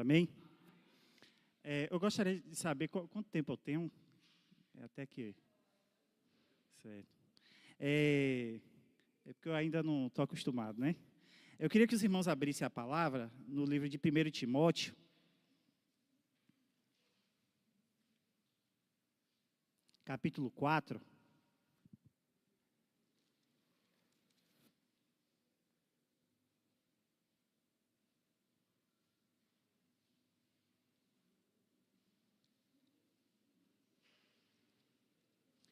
Amém? Eu gostaria de saber quanto tempo eu tenho. Até que... Certo. É porque eu ainda não estou acostumado, né? Eu queria que os irmãos abrissem a palavra no livro de 1 Timóteo. Capítulo 4.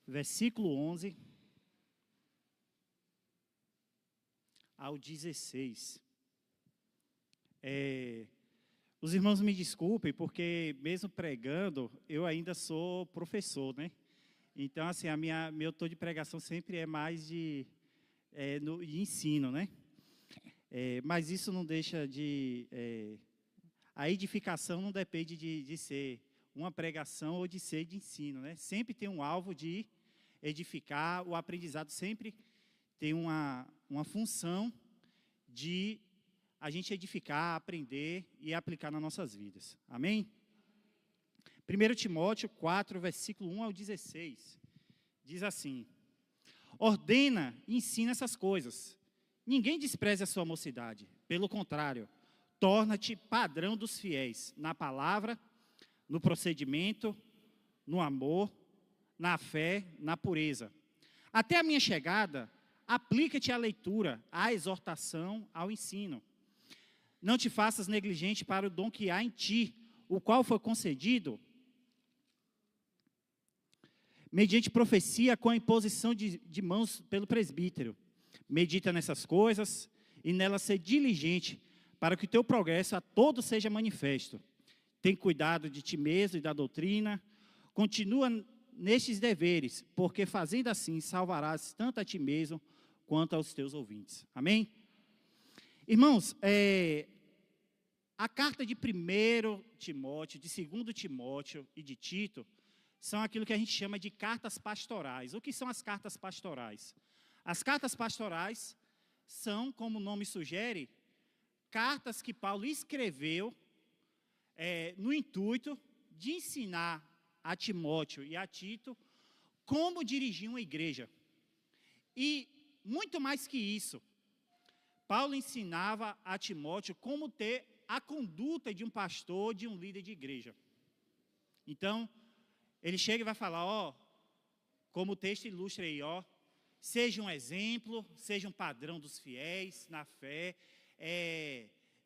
Versículo 11 ao 16. Os irmãos me desculpem, porque mesmo pregando, eu ainda sou professor, né? Então, assim, meu tom de pregação sempre é mais de ensino, né? Mas isso não deixa de... a edificação não depende de ser uma pregação ou de ser de ensino, né? Sempre tem um alvo de edificar, o aprendizado sempre tem uma função de a gente edificar, aprender e aplicar nas nossas vidas. Amém? 1 Timóteo 4, versículo 1 ao 16, diz assim: ordena e ensina essas coisas. Ninguém despreze a sua mocidade. Pelo contrário, torna-te padrão dos fiéis na palavra, no procedimento, no amor, na fé, na pureza. Até a minha chegada, aplica-te à leitura, à exortação, ao ensino. Não te faças negligente para o dom que há em ti, o qual foi concedido mediante profecia com a imposição de mãos pelo presbítero. Medita nessas coisas e nelas ser diligente, para que o teu progresso a todos seja manifesto. Tem cuidado de ti mesmo e da doutrina. Continua nestes deveres, porque fazendo assim salvarás tanto a ti mesmo quanto aos teus ouvintes. Amém? Irmãos, a carta de 1 Timóteo, de 2 Timóteo e de Tito são aquilo que a gente chama de cartas pastorais. O que são as cartas pastorais? As cartas pastorais são, como o nome sugere, cartas que Paulo escreveu no intuito de ensinar a Timóteo e a Tito como dirigir uma igreja. E, muito mais que isso, Paulo ensinava a Timóteo como ter a conduta de um pastor, de um líder de igreja. Então, ele chega e vai falar, como o texto ilustra aí, seja um exemplo, seja um padrão dos fiéis na fé,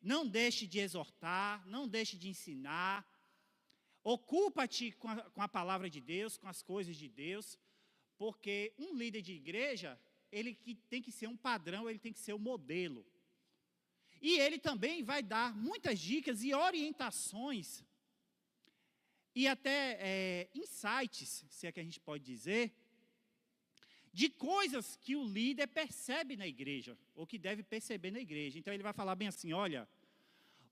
não deixe de exortar, não deixe de ensinar, ocupa-te com a palavra de Deus, com as coisas de Deus, porque um líder de igreja, ele tem que ser um padrão, ele tem que ser um modelo. E ele também vai dar muitas dicas e orientações, e até insights, se é que a gente pode dizer, de coisas que o líder percebe na igreja, ou que deve perceber na igreja. Então ele vai falar bem assim, olha,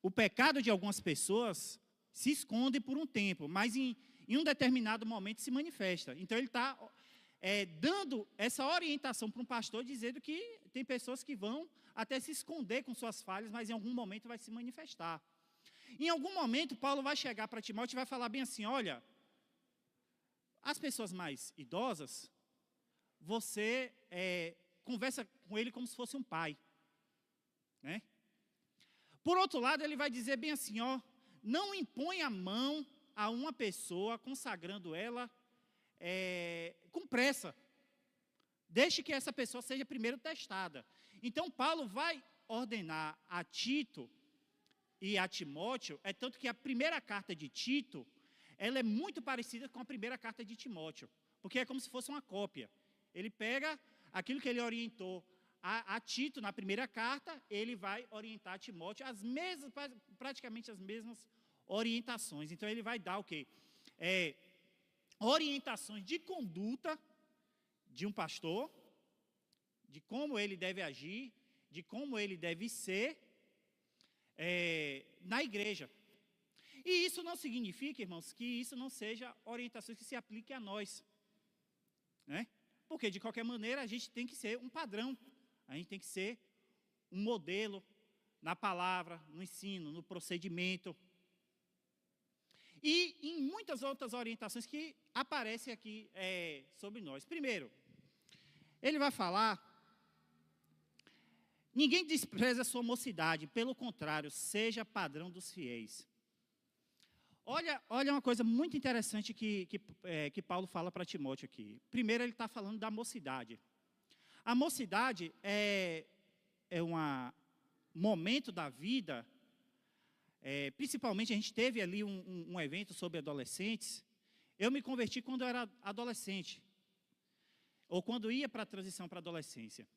o pecado de algumas pessoas se esconde por um tempo, mas em um determinado momento se manifesta. Então ele está dando essa orientação para um pastor, dizendo que tem pessoas que vão até se esconder com suas falhas, mas em algum momento vai se manifestar. Em algum momento, Paulo vai chegar para Timóteo e vai falar bem assim, olha, as pessoas mais idosas, você conversa com ele como se fosse um pai, né? Por outro lado, ele vai dizer bem assim, não impõe a mão a uma pessoa, consagrando ela com pressa. Deixe que essa pessoa seja primeiro testada. Então, Paulo vai ordenar a Tito e a Timóteo, tanto que a primeira carta de Tito, ela é muito parecida com a primeira carta de Timóteo, porque é como se fosse uma cópia. Ele pega aquilo que ele orientou a Tito na primeira carta, ele vai orientar a Timóteo praticamente as mesmas orientações. Então ele vai dar o quê? Orientações de conduta de um pastor, de como ele deve agir, de como ele deve ser na igreja. E isso não significa, irmãos, que isso não seja orientações que se apliquem a nós, né? Porque, de qualquer maneira, a gente tem que ser um padrão, a gente tem que ser um modelo na palavra, no ensino, no procedimento. E em muitas outras orientações que aparecem aqui sobre nós. Primeiro, ele vai falar: ninguém despreza a sua mocidade, pelo contrário, seja padrão dos fiéis. Olha uma coisa muito interessante que Paulo fala para Timóteo aqui. Primeiro, ele está falando da mocidade. A mocidade é um momento da vida, principalmente a gente teve ali um evento sobre adolescentes. Eu me converti quando eu era adolescente, ou quando ia para a transição para a adolescência.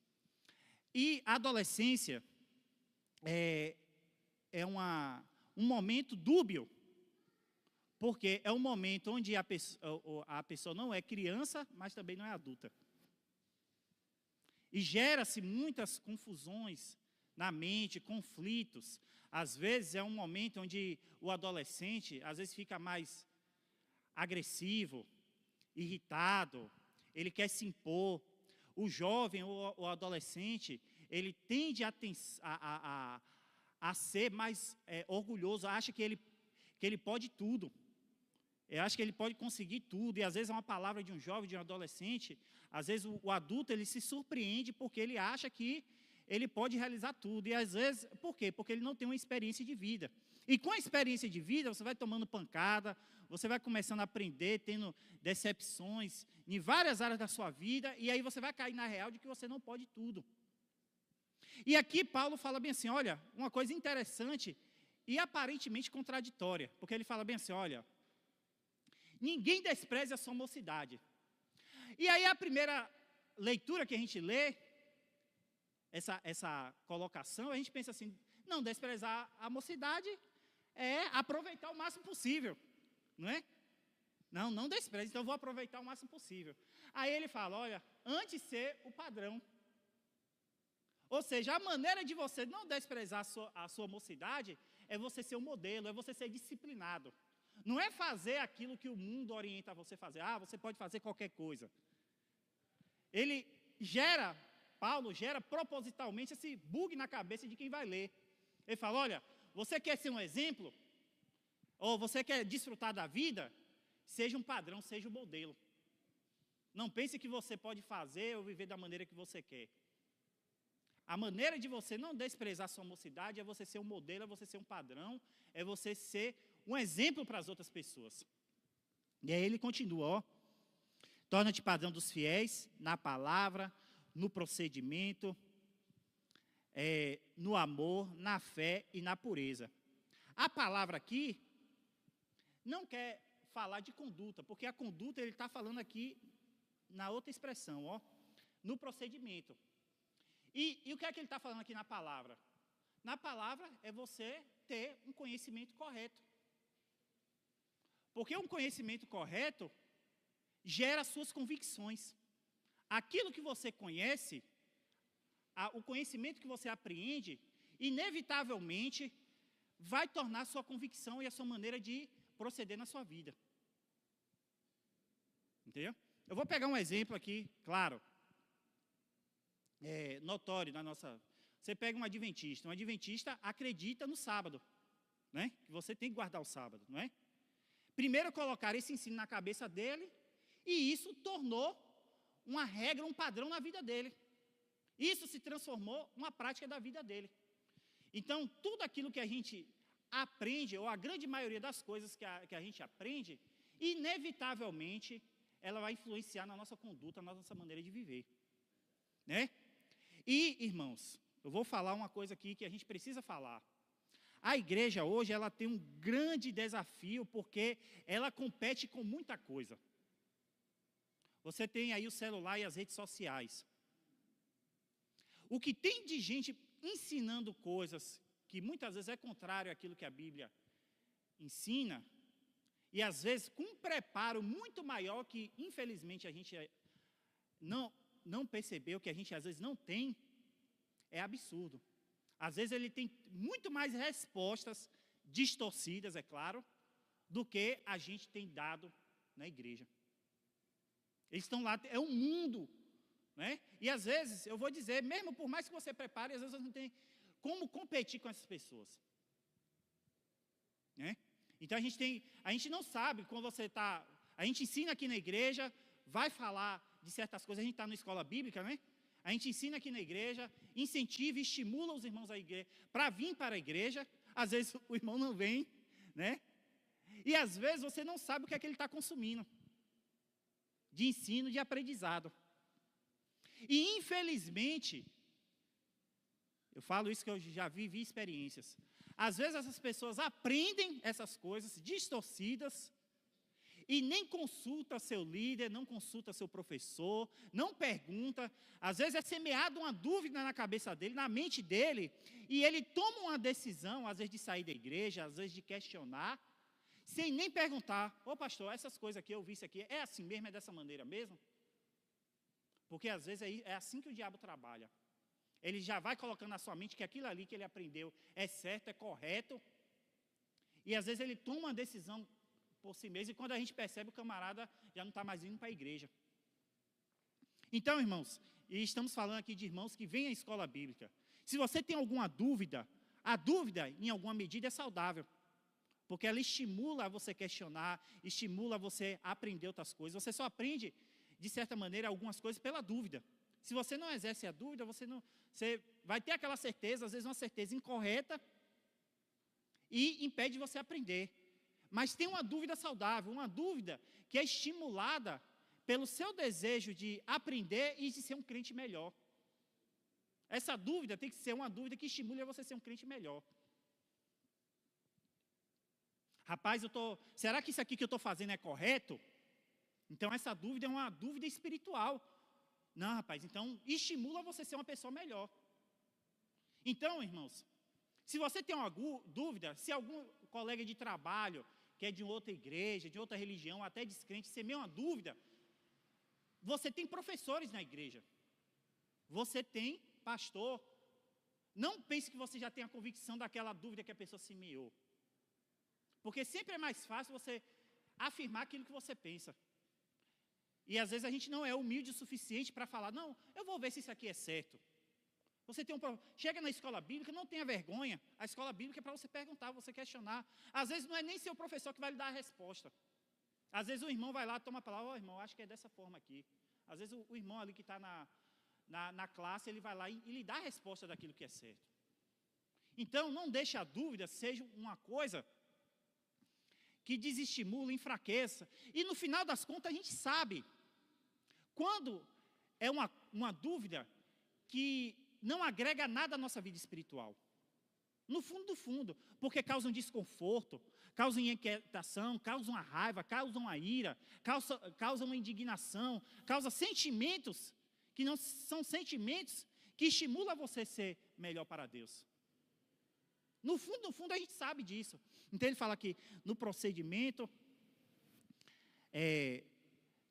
E a adolescência é um momento dúbio, porque é um momento onde a pessoa não é criança, mas também não é adulta. E gera-se muitas confusões na mente, conflitos. Às vezes é um momento onde o adolescente, às vezes fica mais agressivo, irritado, ele quer se impor. O jovem ou o adolescente, ele tende a ser mais orgulhoso, acha que ele pode tudo. Eu acho que ele pode conseguir tudo, e às vezes é uma palavra de um jovem, de um adolescente, às vezes o adulto ele se surpreende porque ele acha que ele pode realizar tudo, e às vezes, por quê? Porque ele não tem uma experiência de vida. E com a experiência de vida, você vai tomando pancada, você vai começando a aprender, tendo decepções em várias áreas da sua vida, e aí você vai cair na real de que você não pode tudo. E aqui Paulo fala bem assim, olha, uma coisa interessante e aparentemente contraditória, porque ele fala bem assim, olha, ninguém despreze a sua mocidade. E aí a primeira leitura que a gente lê, essa colocação, a gente pensa assim, não, desprezar a mocidade é aproveitar o máximo possível, não é? Não despreze, então eu vou aproveitar o máximo possível. Aí ele fala, olha, antes ser o padrão. Ou seja, a maneira de você não desprezar a sua mocidade é você ser um modelo, é você ser disciplinado. Não é fazer aquilo que o mundo orienta você a fazer. Você pode fazer qualquer coisa. Paulo gera propositalmente esse bug na cabeça de quem vai ler. Ele fala, olha, você quer ser um exemplo? Ou você quer desfrutar da vida? Seja um padrão, seja um modelo. Não pense que você pode fazer ou viver da maneira que você quer. A maneira de você não desprezar sua mocidade é você ser um modelo, é você ser um padrão, é você ser um exemplo para as outras pessoas. E aí ele continua, ó. Torna-te padrão dos fiéis, na palavra, no procedimento, no amor, na fé e na pureza. A palavra aqui não quer falar de conduta, porque a conduta ele está falando aqui na outra expressão, ó, no procedimento. E o que é que ele está falando aqui na palavra? Na palavra é você ter um conhecimento correto. Porque um conhecimento correto gera suas convicções. Aquilo que você conhece, o conhecimento que você apreende, inevitavelmente vai tornar sua convicção e a sua maneira de proceder na sua vida. Entendeu? Eu vou pegar um exemplo aqui, claro, notório na nossa... Você pega um adventista acredita no sábado, né? Que você tem que guardar o sábado, não é? Primeiro colocar esse ensino na cabeça dele, e isso tornou uma regra, um padrão na vida dele. Isso se transformou uma prática da vida dele. Então, tudo aquilo que a gente aprende, ou a grande maioria das coisas que a gente aprende, inevitavelmente, ela vai influenciar na nossa conduta, na nossa maneira de viver. Né? E, irmãos, eu vou falar uma coisa aqui que a gente precisa falar. A igreja hoje, ela tem um grande desafio, porque ela compete com muita coisa. Você tem aí o celular e as redes sociais. O que tem de gente ensinando coisas que muitas vezes é contrário àquilo que a Bíblia ensina, e às vezes com um preparo muito maior que, infelizmente, a gente não percebeu, que a gente às vezes não tem, é absurdo. Às vezes ele tem muito mais respostas distorcidas, é claro, do que a gente tem dado na igreja. Eles estão lá, é um mundo, né? E às vezes, eu vou dizer, mesmo por mais que você prepare, às vezes você não tem como competir com essas pessoas. Né? Então a gente não sabe quando você está. A gente ensina aqui na igreja, vai falar de certas coisas, a gente está na escola bíblica, né? A gente ensina aqui na igreja, incentiva e estimula os irmãos à igreja para vir para a igreja. Às vezes o irmão não vem, né? E às vezes você não sabe o que é que ele está consumindo de ensino, de aprendizado. E infelizmente, eu falo isso que eu já vivi experiências. Às vezes essas pessoas aprendem essas coisas distorcidas e nem consulta seu líder, não consulta seu professor, não pergunta. Às vezes é semeada uma dúvida na cabeça dele, na mente dele, e ele toma uma decisão, às vezes de sair da igreja, às vezes de questionar, sem nem perguntar: ô pastor, essas coisas aqui, eu vi isso aqui, é assim mesmo, é dessa maneira mesmo? Porque às vezes é assim que o diabo trabalha. Ele já vai colocando na sua mente que aquilo ali que ele aprendeu é certo, é correto. E às vezes ele toma uma decisão por si mesmo, e quando a gente percebe, o camarada já não está mais indo para a igreja. Então, irmãos, e estamos falando aqui de irmãos que vêm à escola bíblica. Se você tem alguma dúvida, a dúvida, em alguma medida, é saudável. Porque ela estimula você questionar, estimula você aprender outras coisas. Você só aprende, de certa maneira, algumas coisas pela dúvida. Se você não exerce a dúvida, você vai ter aquela certeza, às vezes uma certeza incorreta, e impede você aprender. Mas tem uma dúvida saudável, uma dúvida que é estimulada pelo seu desejo de aprender e de ser um crente melhor. Essa dúvida tem que ser uma dúvida que estimule você a ser um crente melhor. Rapaz, será que isso aqui que eu estou fazendo é correto? Então essa dúvida é uma dúvida espiritual. Não, rapaz, então estimula você a ser uma pessoa melhor. Então, irmãos, se você tem uma dúvida, se algum colega de trabalho, que é de outra igreja, de outra religião, até descrente, semeia uma dúvida, você tem professores na igreja. Você tem pastor. Não pense que você já tem a convicção daquela dúvida que a pessoa semeou. Porque sempre é mais fácil você afirmar aquilo que você pensa. E às vezes a gente não é humilde o suficiente para falar: não, eu vou ver se isso aqui é certo. Você tem chega na escola bíblica, não tenha vergonha. A escola bíblica é para você perguntar, você questionar. Às vezes não é nem seu professor que vai lhe dar a resposta. Às vezes o irmão vai lá, toma a palavra: ó, irmão, acho que é dessa forma aqui. Às vezes o irmão ali que está na classe, ele vai lá e lhe dá a resposta daquilo que é certo. Então, não deixe a dúvida seja uma coisa que desestimula, enfraqueça. E no final das contas a gente sabe, quando é uma dúvida que não agrega nada à nossa vida espiritual. No fundo do fundo, porque causa um desconforto, causa uma inquietação, causa uma raiva, causa uma ira, causa uma indignação, causa sentimentos que não são sentimentos que estimulam você a ser melhor para Deus. No fundo a gente sabe disso. Então ele fala aqui, no procedimento,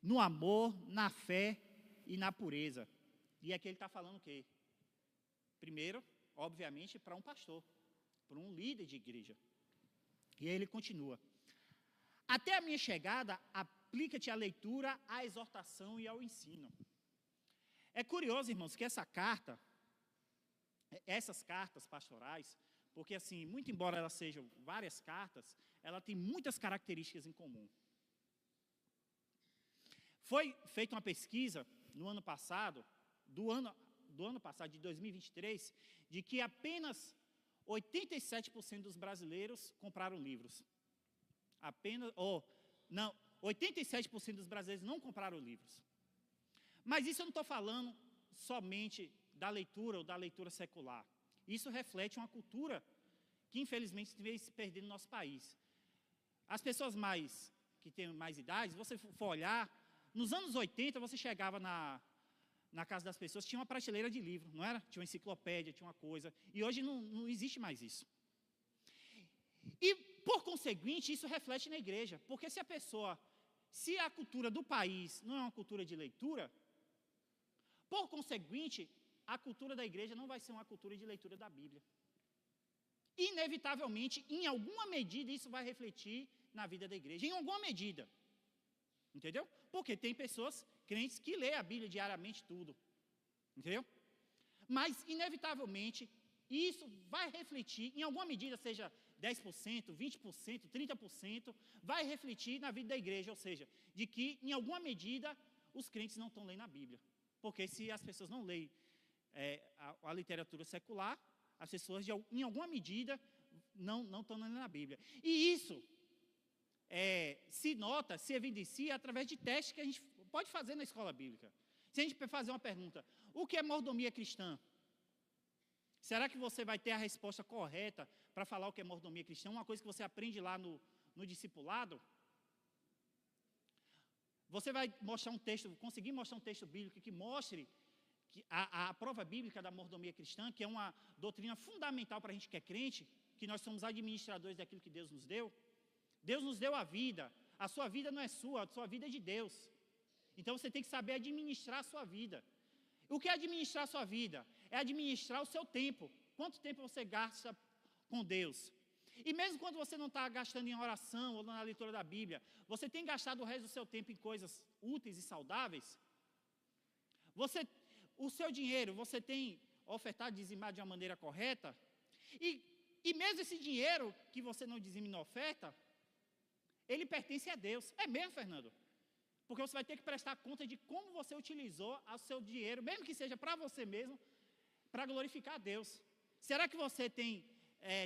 no amor, na fé e na pureza. E aqui ele está falando o quê? Primeiro, obviamente, para um pastor, para um líder de igreja. E aí ele continua: até a minha chegada, aplica-te à leitura, à exortação e ao ensino. É curioso, irmãos, que essas cartas pastorais, porque assim, muito embora elas sejam várias cartas, ela tem muitas características em comum. Foi feita uma pesquisa no ano passado, do ano passado, de 2023, de que apenas 87% dos brasileiros compraram livros. 87% dos brasileiros não compraram livros. Mas isso eu não estou falando somente da leitura ou da leitura secular. Isso reflete uma cultura que, infelizmente, veio se perder no nosso país. As pessoas que têm mais idade, se você for olhar, nos anos 80, você chegava na casa das pessoas, tinha uma prateleira de livro, não era? Tinha uma enciclopédia, tinha uma coisa. E hoje não existe mais isso. E, por conseguinte, isso reflete na igreja. Porque se a cultura do país não é uma cultura de leitura, por conseguinte, a cultura da igreja não vai ser uma cultura de leitura da Bíblia. Inevitavelmente, em alguma medida, isso vai refletir na vida da igreja. Em alguma medida. Entendeu? Porque tem pessoas crentes que lêem a Bíblia diariamente tudo. Entendeu? Mas, inevitavelmente, isso vai refletir, em alguma medida, seja 10%, 20%, 30%, vai refletir na vida da igreja, ou seja, de que, em alguma medida, os crentes não estão lendo a Bíblia. Porque se as pessoas não leem a literatura secular, as pessoas, em alguma medida, não estão lendo a Bíblia. E isso se nota, se evidencia através de testes que a gente pode fazer na escola bíblica. Se a gente fazer uma pergunta, o que é mordomia cristã? Será que você vai ter a resposta correta para falar o que é mordomia cristã? Uma coisa que você aprende lá no discipulado? Você vai mostrar um texto, conseguir mostrar um texto bíblico que mostre que a prova bíblica da mordomia cristã, que é uma doutrina fundamental para a gente que é crente, que nós somos administradores daquilo que Deus nos deu. Deus nos deu a vida. A sua vida não é sua, a sua vida é de Deus. Então você tem que saber administrar a sua vida. O que é administrar a sua vida? É administrar o seu tempo. Quanto tempo você gasta com Deus? E mesmo quando você não está gastando em oração ou na leitura da Bíblia, você tem gastado o resto do seu tempo em coisas úteis e saudáveis? O seu dinheiro, você tem ofertado, dizimado de uma maneira correta? E mesmo esse dinheiro que você não dizima e não oferta, ele pertence a Deus. É mesmo, Fernando? Porque você vai ter que prestar conta de como você utilizou o seu dinheiro, mesmo que seja para você mesmo, para glorificar a Deus. Será que você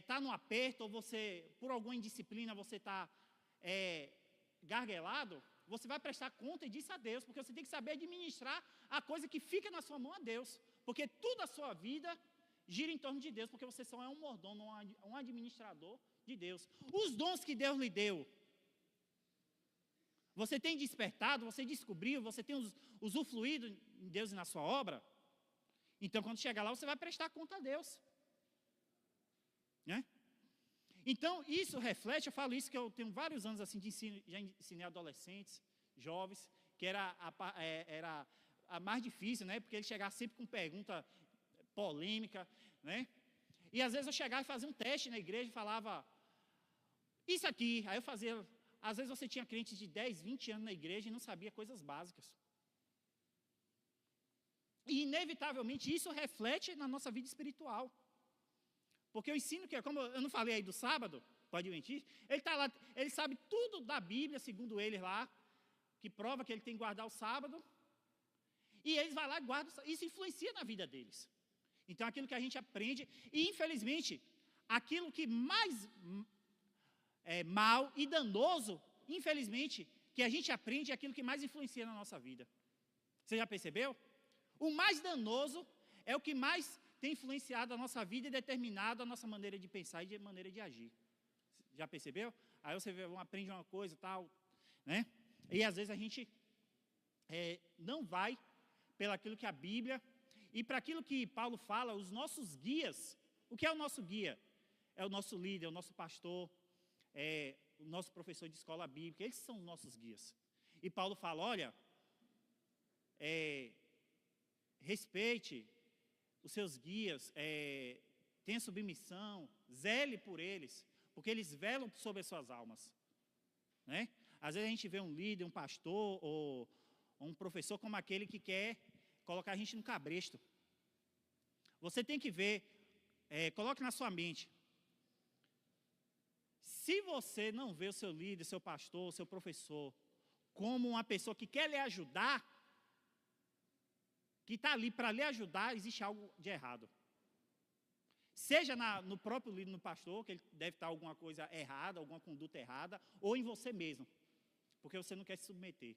está no aperto, ou você, por alguma indisciplina, você está garguelado? Você vai prestar conta disso a Deus, porque você tem que saber administrar a coisa que fica na sua mão a Deus. Porque tudo a sua vida gira em torno de Deus, porque você só é um mordomo, um administrador de Deus. Os dons que Deus lhe deu, você tem despertado, você descobriu, você tem usufruído em Deus e na sua obra? Então, quando chegar lá, você vai prestar conta a Deus. Né? Então, isso reflete, eu falo isso que eu tenho vários anos assim de ensino, já ensinei adolescentes, jovens, que era a mais difícil, né? Porque eles chegavam sempre com pergunta polêmica, né? E às vezes eu chegava e fazia um teste na igreja e falava, isso aqui, aí eu fazia, às vezes você tinha crentes de 10, 20 anos na igreja e não sabia coisas básicas. E inevitavelmente isso reflete na nossa vida espiritual. Porque eu ensino que, como eu não falei aí do sábado, pode mentir, ele está lá, ele sabe tudo da Bíblia, segundo ele lá, que prova que ele tem que guardar o sábado, e eles vão lá e guardam, isso influencia na vida deles. Então, aquilo que a gente aprende, e infelizmente, aquilo que mais mal e danoso, infelizmente, que a gente aprende é aquilo que mais influencia na nossa vida. Você já percebeu? O mais danoso é o que mais tem influenciado a nossa vida e determinado a nossa maneira de pensar e de maneira de agir. Já percebeu? Aí você aprende uma coisa e tal, né? E às vezes a gente não vai pelaquilo que a Bíblia, e para aquilo que Paulo fala, os nossos guias. O que é o nosso guia? É o nosso líder, é o nosso pastor, o nosso professor de escola bíblica, eles são os nossos guias. E Paulo fala, olha, respeite os seus guias, tenha submissão, zele por eles, porque eles velam sobre as suas almas. Né? Às vezes a gente vê um líder, um pastor ou um professor como aquele que quer colocar a gente no cabresto. Você tem que ver, coloque na sua mente, se você não vê o seu líder, seu pastor, seu professor, como uma pessoa que quer lhe ajudar, que está ali para lhe ajudar, existe algo de errado. Seja no próprio líder, no pastor, que ele deve estar alguma coisa errada, alguma conduta errada, ou em você mesmo, porque você não quer se submeter.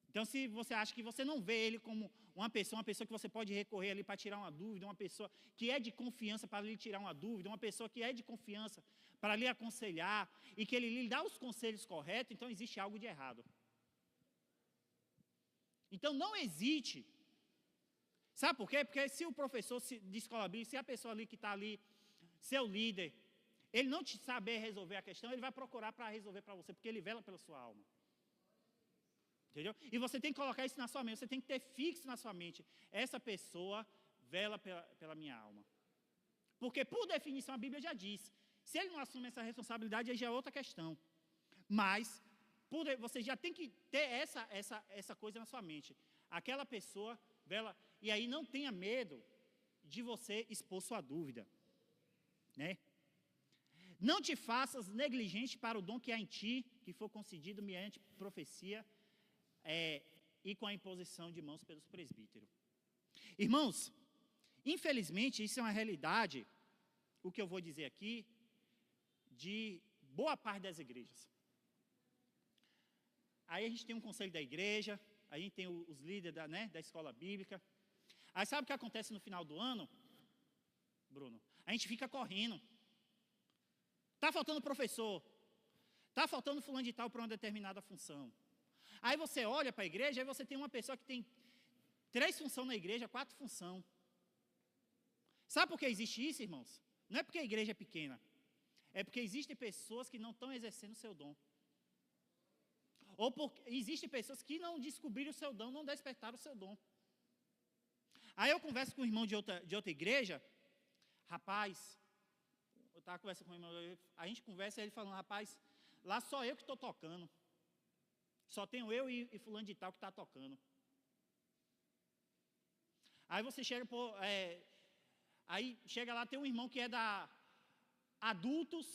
Então, se você acha que você não vê ele como uma pessoa que você pode recorrer ali para tirar uma dúvida, uma pessoa que é de confiança para lhe tirar uma dúvida, uma pessoa que é de confiança para lhe aconselhar, e que ele lhe dá os conselhos corretos, então existe algo de errado. Então, não hesite. Sabe por quê? Porque se o professor de escola bíblica, se a pessoa ali que está ali, seu líder, ele não te saber resolver a questão, ele vai procurar para resolver para você, porque ele vela pela sua alma. Entendeu? E você tem que colocar isso na sua mente, você tem que ter fixo na sua mente, essa pessoa vela pela minha alma. Porque, por definição, a Bíblia já diz, se ele não assume essa responsabilidade, aí já é outra questão. Mas, você já tem que ter essa coisa na sua mente. Aquela pessoa vela, e aí não tenha medo de você expor sua dúvida. né? Não te faças negligente para o dom que há em ti, que foi concedido mediante profecia e com a imposição de mãos pelos presbíteros. Irmãos, infelizmente, isso é uma realidade, o que eu vou dizer aqui, de boa parte das igrejas. Aí a gente tem um conselho da igreja, a gente tem os líderes da escola bíblica. Aí sabe o que acontece no final do ano, Bruno? A gente fica correndo. Está faltando professor, está faltando fulano de tal para uma determinada função. Aí você olha para a igreja, aí você tem uma pessoa que tem 3 funções na igreja, 4 funções. Sabe por que existe isso, irmãos? Não é porque a igreja é pequena, é porque existem pessoas que não estão exercendo o seu dom. Ou porque existem pessoas que não descobriram o seu dom, não despertaram o seu dom. Aí eu converso com um irmão de outra igreja, rapaz, eu estava conversando com o irmão, a gente conversa e ele falando, rapaz, lá só eu que estou tocando. Só tenho eu e fulano de tal que está tocando. Aí você chega, aí chega lá, tem um irmão que é da adultos,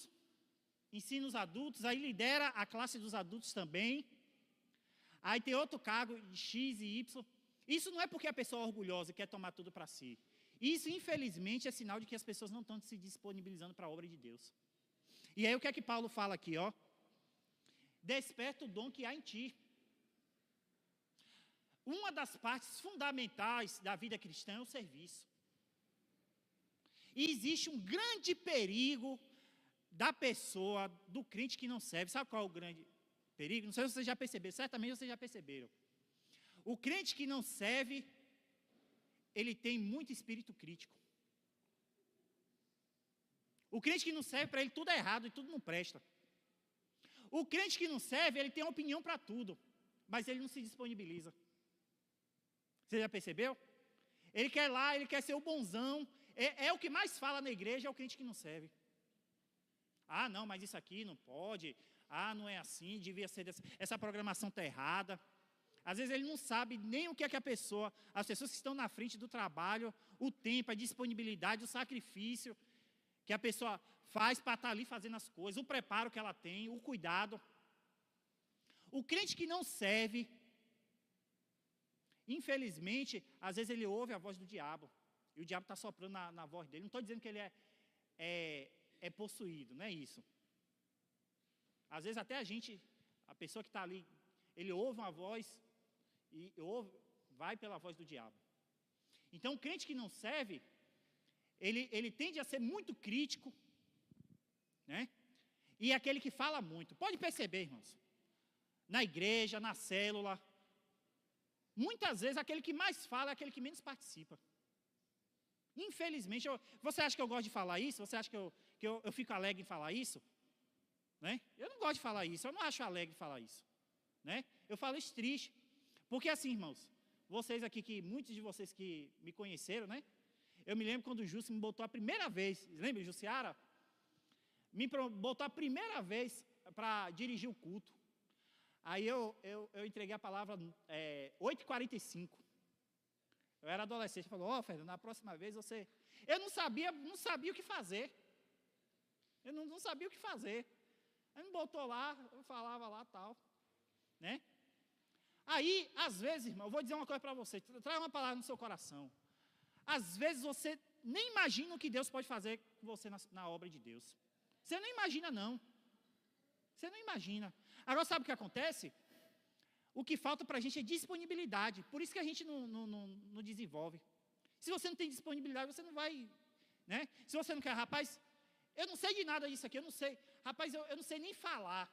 ensina os adultos, aí lidera a classe dos adultos também. Aí tem outro cargo de X e Y. Isso não é porque a pessoa é orgulhosa e quer tomar tudo para si. Isso, infelizmente, é sinal de que as pessoas não estão se disponibilizando para a obra de Deus. E aí o que é que Paulo fala aqui, ó? Desperta o dom que há em ti. Uma das partes fundamentais da vida cristã é o serviço. E existe um grande perigo da pessoa, do crente que não serve. Sabe qual é o grande perigo? Não sei se vocês já perceberam, certamente vocês já perceberam. O crente que não serve, ele tem muito espírito crítico. O crente que não serve, para ele tudo é errado e tudo não presta. O crente que não serve, ele tem opinião para tudo, mas ele não se disponibiliza. Você já percebeu? Ele quer lá, ele quer ser o bonzão. É o que mais fala na igreja, é o crente que não serve. Ah, não, mas isso aqui não pode. Ah, não é assim, devia ser essa programação está errada. Às vezes ele não sabe nem o que é que a pessoa, as pessoas que estão na frente do trabalho, o tempo, a disponibilidade, o sacrifício que a pessoa faz para estar ali fazendo as coisas, o preparo que ela tem, o cuidado. O crente que não serve, infelizmente, às vezes ele ouve a voz do diabo, e o diabo está soprando na voz dele. Não estou dizendo que ele é possuído, não é isso. Às vezes até a pessoa que está ali, ele ouve uma voz, e vai pela voz do diabo. Então, o crente que não serve, ele tende a ser muito crítico, né? E é aquele que fala muito. Pode perceber, irmãos, na igreja, na célula, muitas vezes aquele que mais fala é aquele que menos participa. Infelizmente, você acha que eu gosto de falar isso? Você acha que eu fico alegre em falar isso? Né? Eu não gosto de falar isso, eu não acho alegre falar isso. Né? Eu falo isso triste. Porque assim, irmãos, vocês aqui, muitos de vocês que me conheceram, né? Eu me lembro quando o Júcio me botou a primeira vez, lembra, Jussiara? Me botou a primeira vez para dirigir o culto. Aí eu entreguei a palavra 8h45. Eu era adolescente, falou, Fernando, na próxima vez você... Eu não sabia o que fazer. Eu não sabia o que fazer. Aí me botou lá, eu falava lá, tal, né? Aí, às vezes, irmão, eu vou dizer uma coisa para você, traz uma palavra no seu coração. Às vezes você nem imagina o que Deus pode fazer com você na obra de Deus. Você não imagina, não. Você não imagina. Agora, sabe o que acontece? O que falta para a gente é disponibilidade. Por isso que a gente não desenvolve. Se você não tem disponibilidade, você não vai... Né? Se você não quer, rapaz, eu não sei de nada disso aqui, eu não sei. Rapaz, eu não sei nem falar.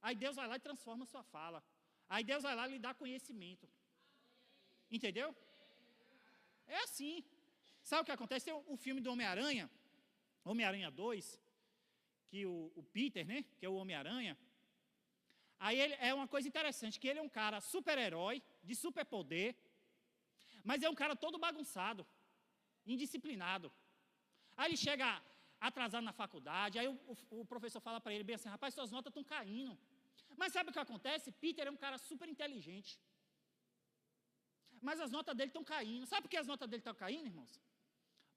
Aí Deus vai lá e transforma a sua fala. Aí Deus vai lá e lhe dá conhecimento. Entendeu? É assim. Sabe o que acontece? Tem o filme do Homem-Aranha, Homem-Aranha 2, que o Peter, né, que é o Homem-Aranha, aí ele é uma coisa interessante, que ele é um cara super-herói, de superpoder, mas é um cara todo bagunçado, indisciplinado. Aí ele chega atrasado na faculdade, aí o professor fala para ele bem assim, rapaz, suas notas estão caindo. Mas sabe o que acontece? Peter é um cara super inteligente. Mas as notas dele estão caindo. Sabe por que as notas dele estão caindo, irmãos?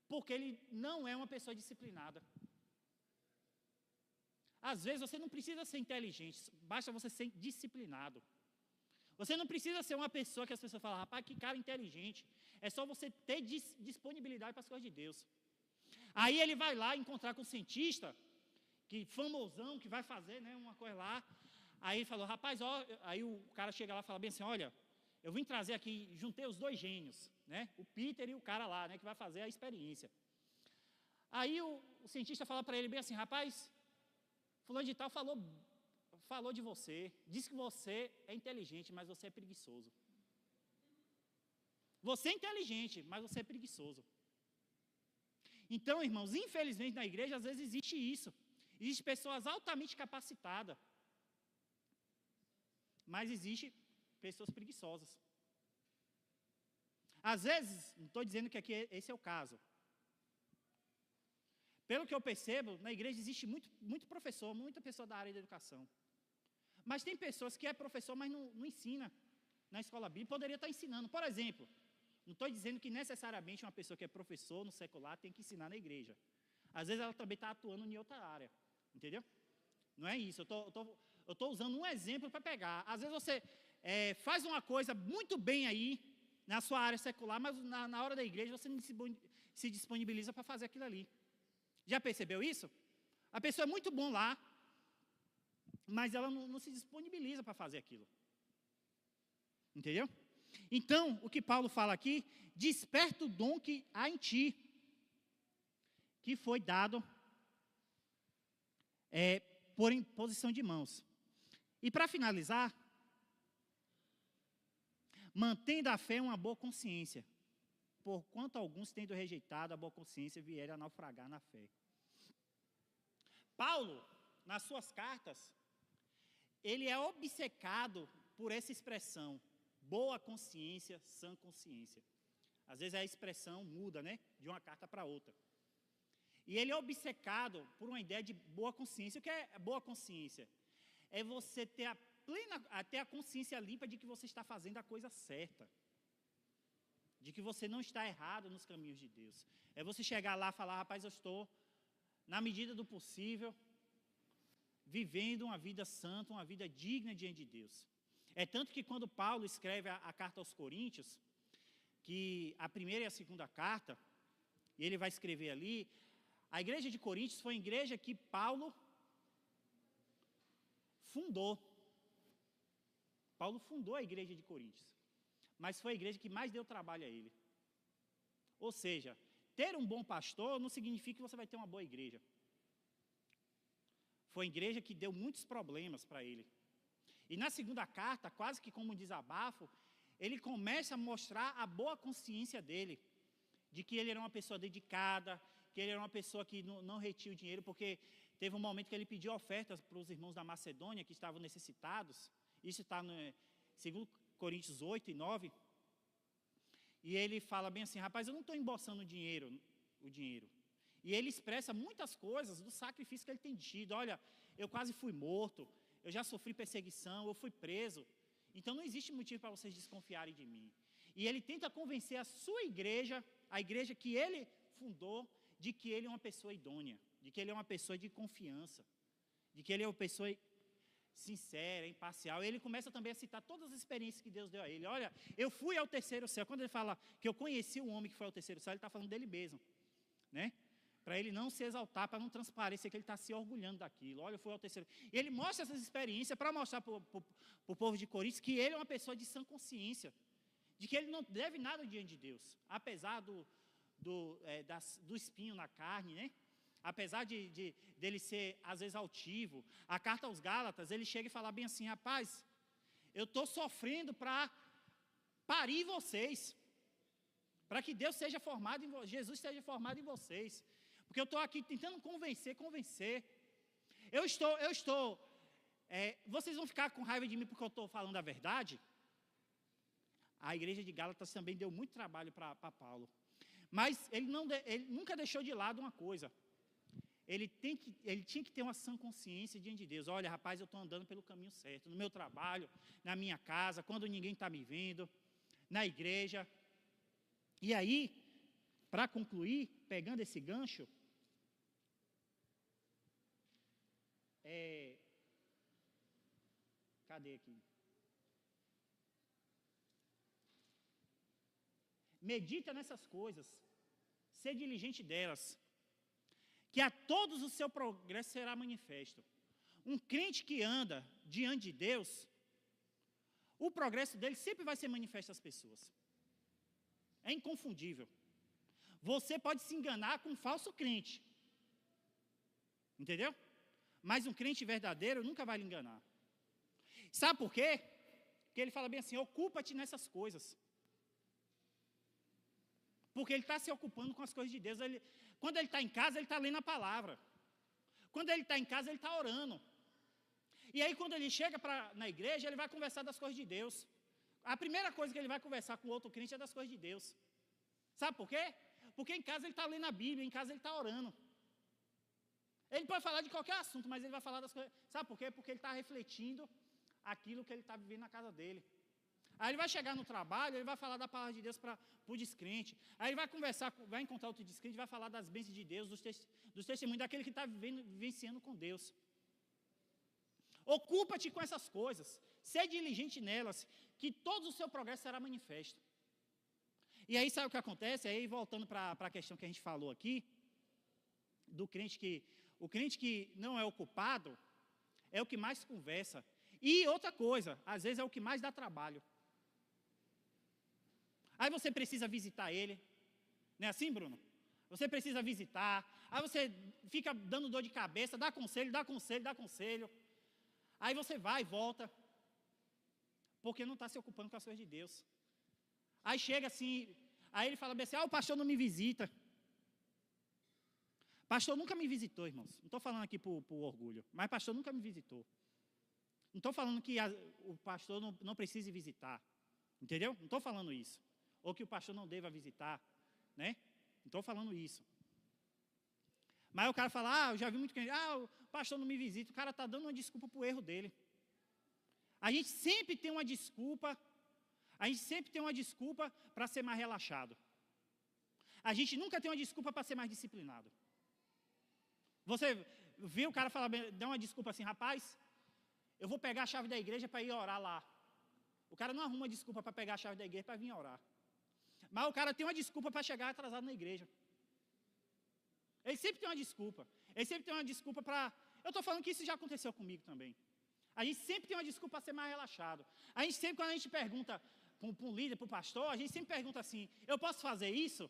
porque ele não é uma pessoa disciplinada. Às vezes você não precisa ser inteligente, basta você ser disciplinado. Você não precisa ser uma pessoa que as pessoas falam, rapaz, que cara inteligente. É só você ter disponibilidade para as coisas de Deus. Aí ele vai lá encontrar com o cientista, que famosão, que vai fazer, né, uma coisa lá. Aí ele falou, rapaz, ó, aí o cara chega lá e fala bem assim, olha, eu vim trazer aqui, juntei os dois gênios, né, o Peter e o cara lá, né, que vai fazer a experiência. Aí o cientista fala para ele bem assim, rapaz, fulano de tal falou de você, disse que você é inteligente, mas você é preguiçoso. Você é inteligente, mas você é preguiçoso. Então, irmãos, infelizmente na igreja às vezes existe isso. Existem pessoas altamente capacitadas, mas existem pessoas preguiçosas. Às vezes, não estou dizendo que aqui esse é o caso. Pelo que eu percebo, na igreja existe muito professor, muita pessoa da área da educação. Mas tem pessoas que é professor, mas não ensina na escola bíblica, poderia estar ensinando. Por exemplo, não estou dizendo que necessariamente uma pessoa que é professor no secular tem que ensinar na igreja. Às vezes ela também está atuando em outra área, entendeu? Não é isso, eu estou usando um exemplo para pegar. Às vezes você faz uma coisa muito bem aí, na sua área secular, mas na hora da igreja você não se disponibiliza para fazer aquilo ali. Já percebeu isso? A pessoa é muito bom lá, mas ela não se disponibiliza para fazer aquilo. Entendeu? Então, o que Paulo fala aqui, desperta o dom que há em ti, que foi dado por imposição de mãos. E para finalizar, mantendo a fé uma boa consciência, porquanto alguns, tendo rejeitado a boa consciência, vieram a naufragar na fé. Paulo, nas suas cartas, ele é obcecado por essa expressão, boa consciência, sã consciência. Às vezes a expressão muda, né, de uma carta para outra. E ele é obcecado por uma ideia de boa consciência. O que é boa consciência? É você ter a consciência limpa de que você está fazendo a coisa certa. De que você não está errado nos caminhos de Deus. É você chegar lá e falar, rapaz, eu estou, na medida do possível, vivendo uma vida santa, uma vida digna diante de Deus. É tanto que quando Paulo escreve a carta aos Coríntios, que a primeira e a segunda carta, e ele vai escrever ali, a igreja de Coríntios foi a igreja que Paulo fundou. Paulo fundou a igreja de Coríntios, mas foi a igreja que mais deu trabalho a ele. Ou seja, ter um bom pastor não significa que você vai ter uma boa igreja. Foi a igreja que deu muitos problemas para ele. E na segunda carta, quase que como um desabafo, ele começa a mostrar a boa consciência dele, de que ele era uma pessoa dedicada, que ele era uma pessoa que não retia o dinheiro, porque teve um momento que ele pediu ofertas para os irmãos da Macedônia, que estavam necessitados. Isso está no 2 Coríntios 8 e 9. E ele fala bem assim, rapaz, eu não estou embolsando o dinheiro. E ele expressa muitas coisas do sacrifício que ele tem tido. Olha, eu quase fui morto, eu já sofri perseguição, eu fui preso. Então não existe motivo para vocês desconfiarem de mim. E ele tenta convencer a sua igreja, a igreja que ele fundou, de que ele é uma pessoa idônea, de que ele é uma pessoa de confiança, de que ele é uma pessoa sincera, imparcial. E ele começa também a citar todas as experiências que Deus deu a ele. Olha, eu fui ao terceiro céu. Quando ele fala que eu conheci o homem que foi ao terceiro céu, ele está falando dele mesmo, né? Para ele não se exaltar, para não transparecer que ele está se orgulhando daquilo. Olha, eu fui ao terceiro. E ele mostra essas experiências para mostrar para o povo de Coríntios que ele é uma pessoa de sã consciência, de que ele não deve nada diante de Deus, apesar do espinho na carne, né? Apesar dele ser, às vezes, altivo. A carta aos Gálatas, ele chega e fala bem assim, rapaz, eu estou sofrendo para parir vocês, para que Deus seja formado, Jesus seja formado em vocês, porque eu estou aqui tentando convencer. Vocês vão ficar com raiva de mim porque eu estou falando a verdade? A igreja de Gálatas também deu muito trabalho para Paulo. Mas ele nunca deixou de lado uma coisa. Ele tinha que ter uma sã consciência diante de Deus. Olha, rapaz, eu estou andando pelo caminho certo. No meu trabalho, na minha casa, quando ninguém está me vendo, na igreja. E aí, para concluir, pegando esse gancho, cadê aqui? Medita nessas coisas, ser diligente delas, que a todos o seu progresso será manifesto. Um crente que anda diante de Deus, o progresso dele sempre vai ser manifesto às pessoas. É inconfundível. Você pode se enganar com um falso crente. Entendeu? Mas um crente verdadeiro nunca vai lhe enganar. Sabe por quê? Porque ele fala bem assim, ocupa-te nessas coisas. Porque ele está se ocupando com as coisas de Deus. Quando ele está em casa, ele está lendo a palavra. Quando ele está em casa, ele está orando. E aí, quando ele chega na igreja, ele vai conversar das coisas de Deus. A primeira coisa que ele vai conversar com o outro crente é das coisas de Deus. Sabe por quê? Porque em casa ele está lendo a Bíblia, em casa ele está orando. Ele pode falar de qualquer assunto, mas ele vai falar das coisas. Sabe por quê? Porque ele está refletindo aquilo que ele está vivendo na casa dele. Aí ele vai chegar no trabalho, ele vai falar da palavra de Deus para o descrente. Aí ele vai conversar, vai encontrar outro descrente, vai falar das bênçãos de Deus, dos testemunhos daquele que está vivenciando com Deus. Ocupa-te com essas coisas, ser diligente nelas, que todo o seu progresso será manifesto. E aí sabe o que acontece? Aí voltando para a questão que a gente falou aqui, do crente que, o crente que não é ocupado, é o que mais conversa. E outra coisa, às vezes é o que mais dá trabalho. Aí você precisa visitar ele, não é assim, Bruno? Você precisa visitar, aí você fica dando dor de cabeça, dá conselho, dá conselho, dá conselho. Aí você vai e volta, porque não está se ocupando com as coisas de Deus. Aí chega assim, aí ele fala bem assim, o pastor não me visita. Pastor nunca me visitou, irmãos. Não estou falando aqui por orgulho, mas pastor nunca me visitou. Não estou falando que o pastor não precise visitar, entendeu? Não estou falando isso. Ou que o pastor não deva visitar, né? Não estou falando isso. Mas o cara fala, eu já vi muito crente, o pastor não me visita, o cara está dando uma desculpa para o erro dele. A gente sempre tem uma desculpa, para ser mais relaxado. A gente nunca tem uma desculpa para ser mais disciplinado. Você viu o cara falar, dá uma desculpa assim, rapaz, eu vou pegar a chave da igreja para ir orar lá. O cara não arruma desculpa para pegar a chave da igreja para vir orar. Mas o cara tem uma desculpa para chegar atrasado na igreja. Ele sempre tem uma desculpa. Ele sempre tem uma desculpa para... Eu estou falando que isso já aconteceu comigo também. A gente sempre tem uma desculpa para ser mais relaxado. A gente sempre, quando a gente pergunta para um líder, para o pastor, a gente sempre pergunta assim, eu posso fazer isso?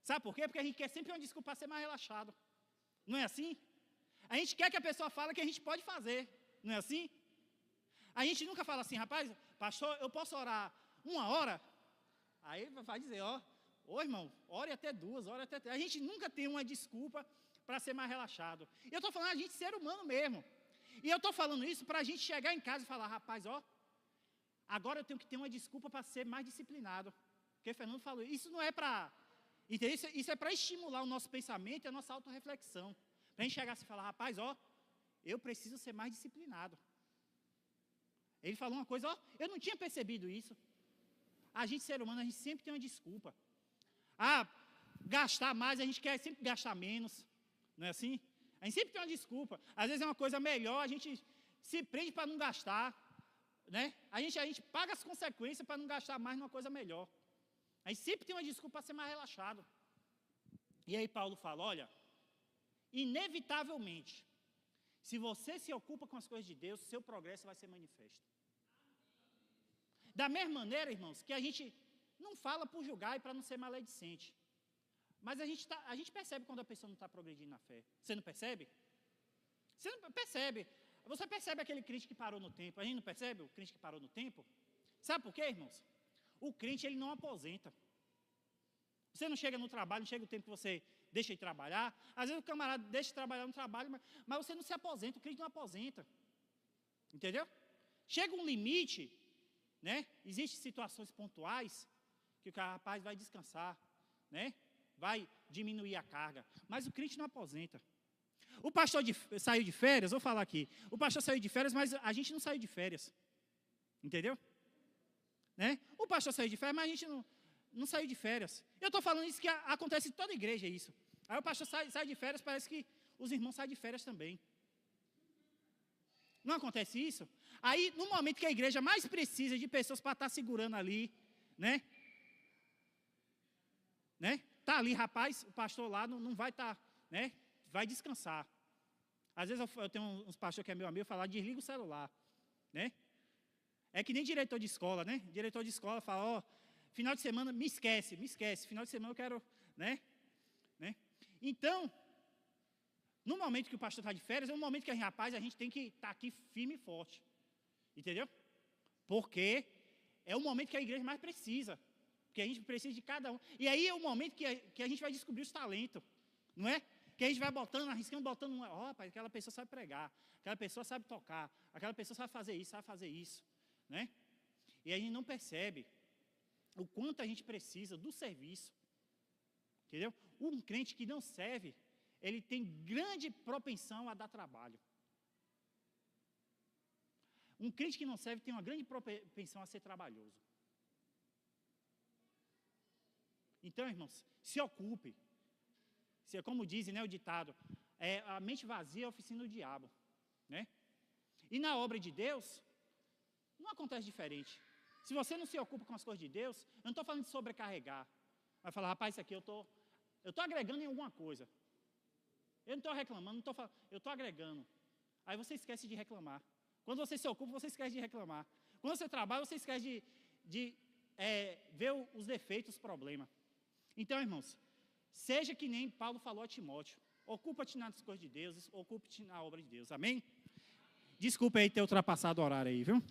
Sabe por quê? Porque a gente quer sempre uma desculpa para ser mais relaxado. Não é assim? A gente quer que a pessoa fale que a gente pode fazer. Não é assim? A gente nunca fala assim, rapaz, pastor, eu posso orar 1 hora? Aí vai dizer, irmão, ore até 2, ore até 3. A gente nunca tem uma desculpa para ser mais relaxado. E eu estou falando a gente ser humano mesmo. E eu estou falando isso para a gente chegar em casa e falar, rapaz, agora eu tenho que ter uma desculpa para ser mais disciplinado. Porque o Fernando falou, isso não é para... Isso é para estimular o nosso pensamento e a nossa autorreflexão. Para a gente chegar assim e falar, rapaz, eu preciso ser mais disciplinado. Ele falou uma coisa, eu não tinha percebido isso. A gente, ser humano, a gente sempre tem uma desculpa. Gastar mais, a gente quer sempre gastar menos. Não é assim? A gente sempre tem uma desculpa. Às vezes é uma coisa melhor, a gente se prende para não gastar. Né? A gente paga as consequências para não gastar mais numa coisa melhor. A gente sempre tem uma desculpa para ser mais relaxado. E aí Paulo fala, olha, inevitavelmente, se você se ocupa com as coisas de Deus, seu progresso vai ser manifesto. Da mesma maneira, irmãos, que a gente não fala por julgar e para não ser maledicente. Mas a gente percebe quando a pessoa não está progredindo na fé. Você não percebe? Você não percebe. Você percebe aquele crente que parou no tempo. A gente não percebe o crente que parou no tempo? Sabe por quê, irmãos? O crente, ele não aposenta. Você não chega no trabalho, não chega o tempo que você deixa de trabalhar. Às vezes o camarada deixa de trabalhar no trabalho, mas você não se aposenta, o crente não aposenta. Entendeu? Chega um limite, né? Existem situações pontuais que o rapaz vai descansar, né? Vai diminuir a carga. Mas o crente não aposenta. O pastor saiu de férias, vou falar aqui. O pastor saiu de férias, mas a gente não saiu de férias. Entendeu? Né? O pastor saiu de férias, mas a gente não saiu de férias. Eu estou falando isso que acontece em toda igreja, isso. Aí o pastor sai de férias, parece que os irmãos saem de férias também. Não acontece isso? Aí, no momento que a igreja mais precisa de pessoas para estar segurando ali, né? Tá ali, rapaz, o pastor lá não vai estar, né? Vai descansar. Às vezes eu tenho uns pastores que é meu amigo, falar, desliga o celular, né? É que nem diretor de escola, né? Diretor de escola fala, final de semana, me esquece. Final de semana eu quero, né? Então, no momento que o pastor está de férias, é um momento que, rapaz, a gente tem que estar aqui firme e forte. Entendeu? Porque é o momento que a igreja mais precisa. Porque a gente precisa de cada um. E aí é o momento que a gente vai descobrir os talentos. Não é? Que a gente vai botando, arriscando, botando, rapaz, aquela pessoa sabe pregar, aquela pessoa sabe tocar, aquela pessoa sabe fazer isso. Né? E a gente não percebe o quanto a gente precisa do serviço. Entendeu? Um crente que não serve, ele tem grande propensão a dar trabalho. Um crente que não serve tem uma grande propensão a ser trabalhoso. Então, irmãos, se ocupe. Se, como dizem, né, o ditado, a mente vazia é a oficina do diabo. Né? E na obra de Deus, não acontece diferente. Se você não se ocupa com as coisas de Deus, eu não estou falando de sobrecarregar. Vai falar, rapaz, isso aqui eu estou agregando em alguma coisa. Eu não estou reclamando, eu estou agregando. Aí você esquece de reclamar. Quando você se ocupa, você esquece de reclamar. Quando você trabalha, você esquece de ver os defeitos, os problemas. Então, irmãos, seja que nem Paulo falou a Timóteo. Ocupa-te nas coisas de Deus, ocupa-te na obra de Deus. Amém? Desculpa aí ter ultrapassado o horário aí, viu?